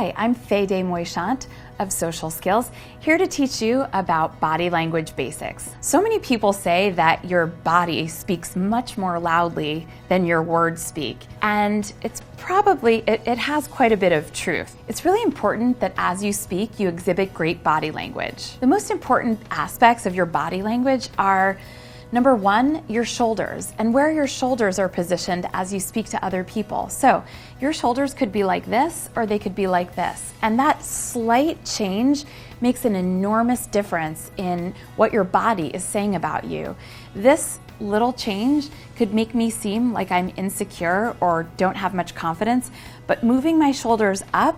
Hi, I'm Faye Desmoichant of Social Skills, here to teach you about body language basics. So many people say that your body speaks much more loudly than your words speak, and it has quite a bit of truth. It's really important that as you speak, you exhibit great body language. The most important aspects of your body language are number one, your shoulders, and where your shoulders are positioned as you speak to other people. So your shoulders could be like this, or they could be like this. And that slight change makes an enormous difference in what your body is saying about you. This little change could make me seem like I'm insecure or don't have much confidence, but moving my shoulders up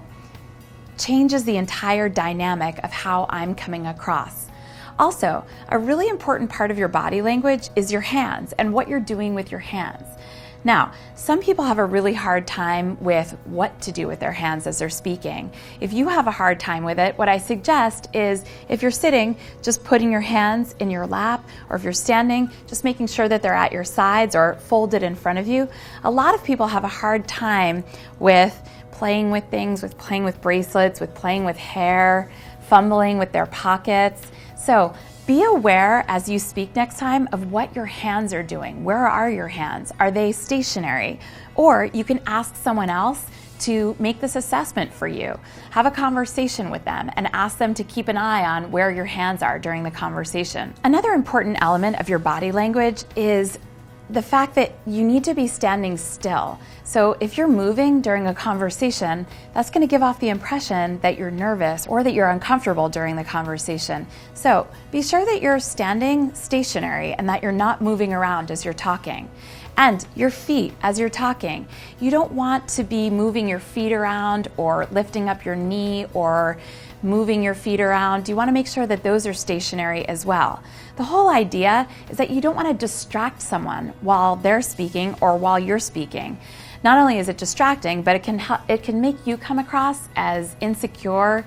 changes the entire dynamic of how I'm coming across. Also, a really important part of your body language is your hands and what you're doing with your hands. Now, some people have a really hard time with what to do with their hands as they're speaking. If you have a hard time with it, what I suggest is if you're sitting, just putting your hands in your lap, or if you're standing, just making sure that they're at your sides or folded in front of you. A lot of people have a hard time with playing with things, with playing with bracelets, with playing with hair, fumbling with their pockets. So be aware as you speak next time of what your hands are doing. Where are your hands? Are they stationary? Or you can ask someone else to make this assessment for you. Have a conversation with them and ask them to keep an eye on where your hands are during the conversation. Another important element of your body language is the fact that you need to be standing still. So if you're moving during a conversation, that's going to give off the impression that you're nervous or that you're uncomfortable during the conversation. So be sure that you're standing stationary and that you're not moving around as you're talking. And your feet as you're talking. You don't want to be moving your feet around or lifting up your knee or moving your feet around. You want to make sure that those are stationary as well. The whole idea is that you don't want to distract someone while they're speaking or while you're speaking. Not only is it distracting, but it can make you come across as insecure,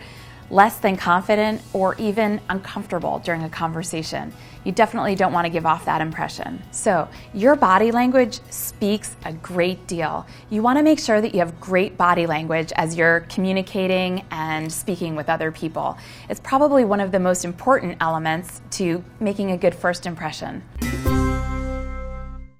less than confident, or even uncomfortable during a conversation. You definitely don't want to give off that impression. So your body language speaks a great deal. You want to make sure that you have great body language as you're communicating and speaking with other people. It's probably one of the most important elements to making a good first impression.